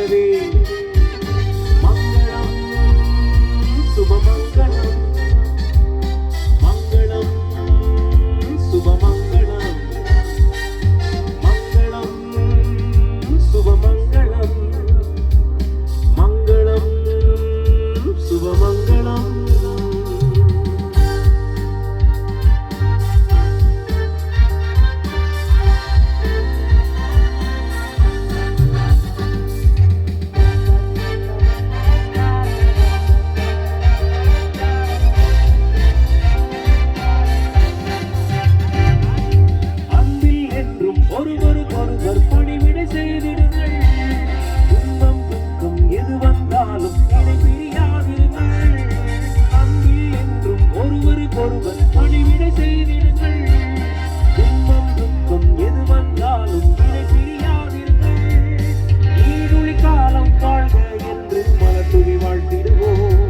வாழ்கவே மங்களம் சுபமங்களம் மங்களம் சுபமங்களம் மங்களம் சுபமங்களம் மங்களம் சுபமங்களம் ஒருவருக்கொருவர் பணிவிடை செய்திடுங்கள். துன்பம் துக்கம் எது வந்தாலும் இணை பிரியாதிருங்கள். அன்பில் என்றும் ஒருவருக்கொருவர் பணிவிடை செய்திடுங்கள். துன்பம் துக்கம் எது வந்தாலும் இணை பிரியாதிருங்கள். நீடுழி காலம் வாழ்க என்று மலர்தூவி வாழ்த்திடுவோம்.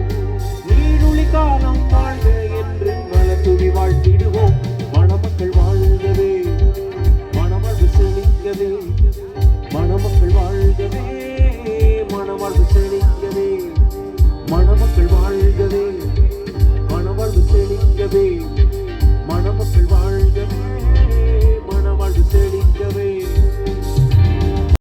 நீடுழி காலம் வாழ்க என்று மலர்தூவி வாழ்த்திடுவோம். மணமக்கள் வாழ்கவே செழிக்கவே மணமக்கள் வாழ்கவே மணவாழ்வு செழிக்கவே மணமக்கள் வாழ்கவே மணவாழ்வு செழிக்கவே